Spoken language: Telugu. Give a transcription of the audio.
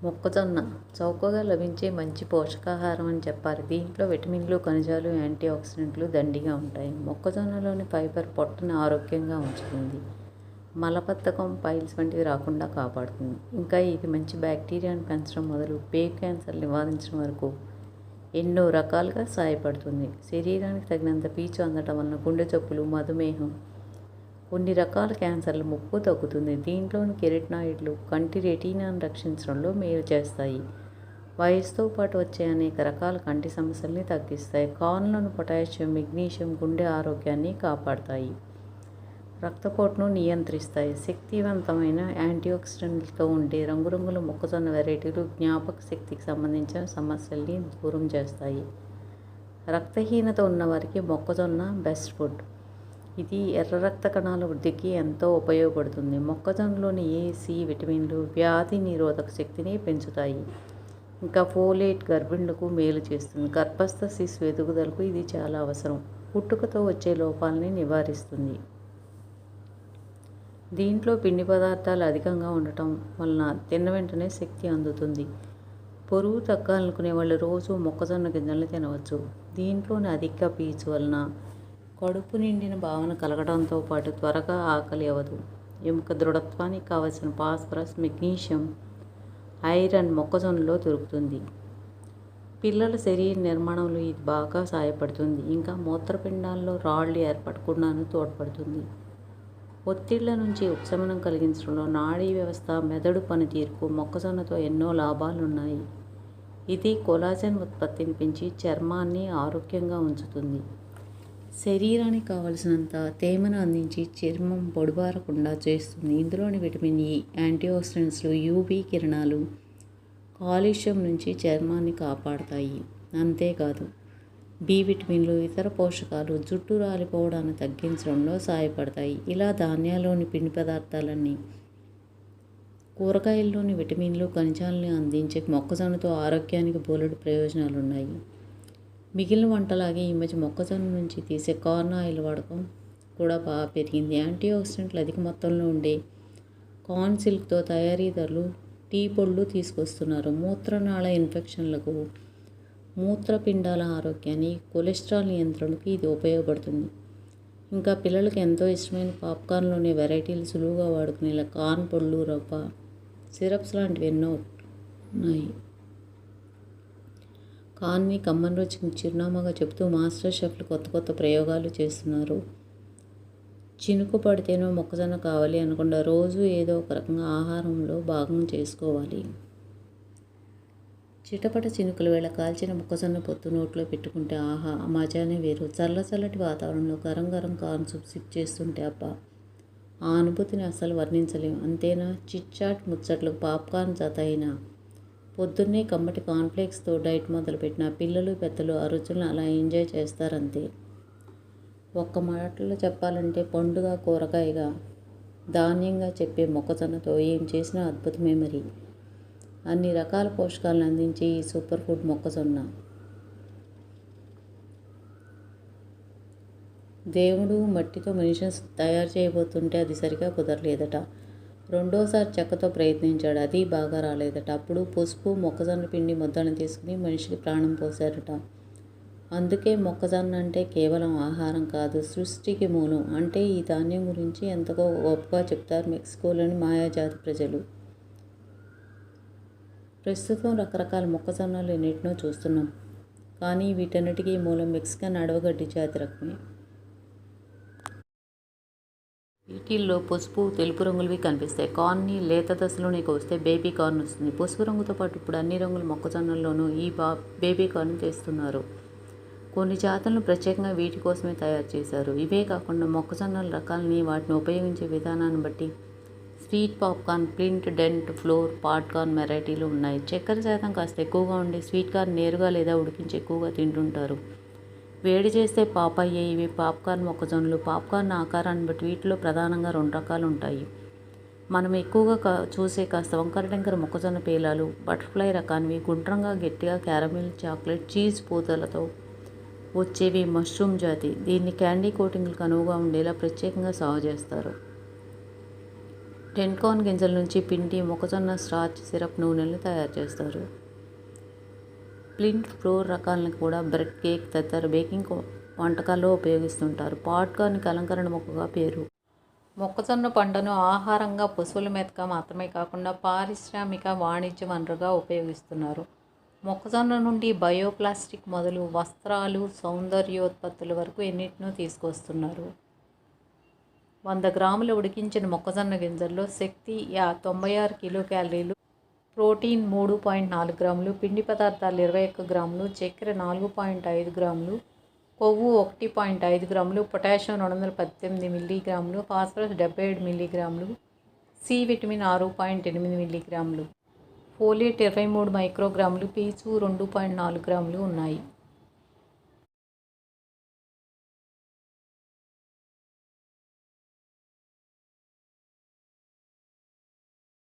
మొక్కజొన్న చౌకగా లభించే మంచి పోషకాహారం అని చెప్పాలి. దీంట్లో విటమిన్లు, ఖనిజాలు, యాంటీ ఆక్సిడెంట్లు దండిగా ఉంటాయి. మొక్కజొన్నలోని ఫైబర్ పొట్టను ఆరోగ్యంగా ఉంచుతుంది. మలబద్ధకం, పైల్స్ వంటివి రాకుండా కాపాడుతుంది. ఇంకా ఇది మంచి బ్యాక్టీరియాను పెంచడం మొదలు పేగు క్యాన్సర్ నివారించడం వరకు ఎన్నో రకాలుగా సహాయపడుతుంది. శరీరానికి తగినంత పీచు అందడం వలన గుండె జబ్బులు, మధుమేహం, కొన్ని రకాల క్యాన్సర్ల ముప్పు తగ్గుతుంది. దీంట్లోని కెరటినాయిడ్లు కంటి రెటీనాను రక్షించడంలో మేలు చేస్తాయి. వయసుతో పాటు వచ్చే అనేక రకాల కంటి సమస్యల్ని తగ్గిస్తాయి. కార్న్లోని పొటాషియం, మెగ్నీషియం గుండె ఆరోగ్యాన్ని కాపాడతాయి. రక్తపోటును నియంత్రిస్తాయి. శక్తివంతమైన యాంటీఆక్సిడెంట్లతో ఉండే రంగురంగుల మొక్కజొన్న వెరైటీలు జ్ఞాపక శక్తికి సంబంధించిన సమస్యల్ని దూరం చేస్తాయి. రక్తహీనత ఉన్నవారికి మొక్కజొన్న బెస్ట్ ఫుడ్. ఇది ఎర్ర రక్త కణాల వృద్ధికి ఎంతో ఉపయోగపడుతుంది. మొక్కజొన్నలోని ఏ, సి విటమిన్లు వ్యాధి నిరోధక శక్తిని పెంచుతాయి. ఇంకా ఫోలేట్ గర్భిణులకు మేలు చేస్తుంది. గర్భస్థ శిశు ఎదుగుదలకు ఇది చాలా అవసరం. పుట్టుకతో వచ్చే లోపాలని నివారిస్తుంది. దీంట్లో పిండి పదార్థాలు అధికంగా ఉండటం వలన తిన్న వెంటనే శక్తి అందుతుంది. బరువు తగ్గాలనుకునే వాళ్ళు రోజు మొక్కజొన్న గింజలను తినవచ్చు. దీంట్లోని అధిక పీచు వలన కడుపు నిండిన భావన కలగడంతో పాటు త్వరగా ఆకలి అవ్వదు. ఎముక దృఢత్వానికి కావలసిన ఫాస్ఫరస్, మెగ్నీషియం, ఐరన్ మొక్కజొన్నలో దొరుకుతుంది. పిల్లల శరీర నిర్మాణంలో ఇది బాగా సహాయపడుతుంది. ఇంకా మూత్రపిండాల్లో రాళ్ళు ఏర్పడకుండాను తోడ్పడుతుంది. ఒత్తిళ్ల నుంచి ఉపశమనం కలిగించడంలో, నాడీ వ్యవస్థ, మెదడు పనితీరుకు మొక్కజొన్నతో ఎన్నో లాభాలున్నాయి. ఇది కొలాజన్ ఉత్పత్తిని పెంచి చర్మాన్ని ఆరోగ్యంగా ఉంచుతుంది. శరీరానికి కావలసినంత తేమను అందించి చర్మం పొడిబారకుండా చేస్తుంది. ఇందులోని విటమిన్ ఇ, యాంటీఆక్సిడెంట్స్లు యూవీ కిరణాలు కాలుష్యం నుంచి చర్మాన్ని కాపాడతాయి. అంతేకాదు బి విటమిన్లు, ఇతర పోషకాలు జుట్టు రాలిపోవడాన్ని తగ్గించడంలో సహాయపడతాయి. ఇలా ధాన్యాల్లోని పిండి పదార్థాలన్నీ, కూరగాయల్లోని విటమిన్లు, ఖనిజాలను అందించే మొక్కజొన్నతో ఆరోగ్యానికి బోలెడు ప్రయోజనాలున్నాయి. మిగిలిన వంటలాగే ఈ మధ్య మొక్కజొన్న నుంచి తీసే కార్న్ ఆయిల్ వాడకం కూడా బాగా పెరిగింది. యాంటీ ఆక్సిడెంట్లు అధిక మొత్తంలో ఉండే కార్న్ సిల్క్తో తయారీదారులు టీ పొళ్ళు తీసుకొస్తున్నారు. మూత్రనాళ ఇన్ఫెక్షన్లకు, మూత్రపిండాల ఆరోగ్యాన్ని, కొలెస్ట్రాల్ నియంత్రణకు ఇది ఉపయోగపడుతుంది. ఇంకా పిల్లలకు ఎంతో ఇష్టమైన పాప్కార్న్లోని వెరైటీలు సులువుగా వాడుకునేలా కార్న్ పొళ్ళు, రవ్వ, సిరప్స్ లాంటివి ఎన్నో ఉన్నాయి. కార్న్ని కమ్మని రుచికి చిరునామాగా చెబుతూ మాస్టర్ షెఫ్లు కొత్త కొత్త ప్రయోగాలు చేస్తున్నారు. చినుకు పడితేనో మొక్కజొన్న కావాలి అనకుండా రోజు ఏదో ఒక రకంగా ఆహారంలో భాగం చేసుకోవాలి. చిటపట చినుకుల వేళ కాల్చిన మొక్కజొన్న పొత్తు నోట్లో పెట్టుకుంటే ఆహా మజానే వేరు. చల్లటి వాతావరణంలో garam garam corn soup SIP చేస్తుంటే అబ్బా ఆ అనుభూతిని అస్సలు వర్ణించలేము. అంతేనా, చిట్చాట్ ముచ్చట్లకు పాప్కార్న్ జత అయినా పొద్దున్నే కమ్మటి కాన్ఫ్లేక్స్తో డైట్ మొదలుపెట్టిన పిల్లలు, పెద్దలు ఆ రుచులను అలా ఎంజాయ్ చేస్తారంతే. ఒక్క మాటలో చెప్పాలంటే పండుగ కూరగాయగా, ధాన్యంగా చెప్పే మొక్కజొన్నతో ఏం చేసినా అద్భుతమే మరి. అన్ని రకాల పోషకాలను అందించే ఈ సూపర్ ఫుడ్ మొక్కజొన్న దేవుడు మట్టితో మనిషిని తయారు చేయబోతుంటే అది సరిగా కుదరలేదట. రెండోసారి చెక్కతో ప్రయత్నించాడు, అది బాగా రాలేదట. అప్పుడు పసుపు, మొక్కజొన్న పిండి ముద్దను తీసుకుని మనిషికి ప్రాణం పోశారట. అందుకే మొక్కజొన్న అంటే కేవలం ఆహారం కాదు, సృష్టికి మూలం. అంటే ఈ ధాన్యం గురించి ఎంతగా గొప్పగా చెప్తారు మెక్సికోలోని మాయాజాతి ప్రజలు. ప్రస్తుతం రకరకాల మొక్కజొన్నలు ఎన్నిటినో చూస్తున్నాం, కానీ వీటన్నిటికీ మూలం మెక్సికన్ అడవగడ్డి జాతి రకమే. వీటిల్లో పసుపు, తెలుపు రంగులవి కనిపిస్తాయి. కార్న్ని లేత దశలోనే కోస్తే బేబీ కార్న్ వస్తుంది. పసుపు రంగుతో పాటు ఇప్పుడు అన్ని రంగుల మొక్కజొన్నల్లోనూ ఈ బేబీ కార్న్ చేస్తున్నారు. కొన్ని జాతులను ప్రత్యేకంగా వీటి కోసమే తయారు చేశారు. ఇవే కాకుండా మొక్కజొన్నల రకాలని, వాటిని ఉపయోగించే విధానాన్ని బట్టి sweet popcorn, flint, dent, flour, popcorn వెరైటీలు ఉన్నాయి. చక్కెర శాతం కాస్త ఎక్కువగా ఉండే స్వీట్ కార్న్ నేరుగా లేదా ఉడికించి ఎక్కువగా తింటుంటారు. వేడి చేస్తే పాప్ అయ్యే ఇవి పాప్కార్న్ మొక్కజొన్నలు. పాప్కార్న్ ఆకారాన్ని బట్టి వీటిలో ప్రధానంగా 2 రకాలు ఉంటాయి. మనం ఎక్కువగా చూసే కాస్త వంకర టెంకర మొక్కజొన్న పేలాలు బటర్ఫ్లై రకానివి, గుండ్రంగా గట్టిగా క్యారమిల్, చాక్లెట్, చీజ్ పూతలతో వచ్చేవి మష్రూమ్ జాతి. దీన్ని క్యాండీ కోటింగ్లకు అనువుగా ఉండేలా ప్రత్యేకంగా సాగు చేస్తారు. టెన్కాన్ గింజల నుంచి పిండి, మొక్కజొన్న స్టార్చ్, సిరప్, నూనెలను తయారు చేస్తారు. ప్లింట్ ఫ్లోర్ రకాలను కూడా బ్రెడ్, కేక్ తదితర బేకింగ్ వంటకాల్లో ఉపయోగిస్తుంటారు. పాప్కార్న్కి అలంకరణ మొక్కగా పేరు. మొక్కజొన్న పంటను ఆహారంగా, పశువుల మేతగా మాత్రమే కాకుండా పారిశ్రామిక, వాణిజ్య వనరుగా ఉపయోగిస్తున్నారు. మొక్కజొన్న నుండి బయోప్లాస్టిక్ మొదలు వస్త్రాలు, సౌందర్యోత్పత్తుల వరకు ఎన్నిటినో తీసుకొస్తున్నారు. 100 గ్రాముల ఉడికించిన మొక్కజొన్న గింజల్లో శక్తి 96 కిలోకాలరీలు, ప్రోటీన్ 3.4 గ్రాములు, పిండి పదార్థాలు 21 గ్రాములు, చక్కెర 4.5 గ్రాములు, కొవ్వు 1.5 గ్రాములు, పొటాషియం 218 మిల్లీగ్రాములు, ఫాస్ఫరస్ 77 మిల్లీగ్రాములు, సి విటమిన్ 6.8 మిల్లీగ్రాములు, ఫోలేట్ 23 మైక్రోగ్రాములు, పీచు 2.4 గ్రాములు ఉన్నాయి.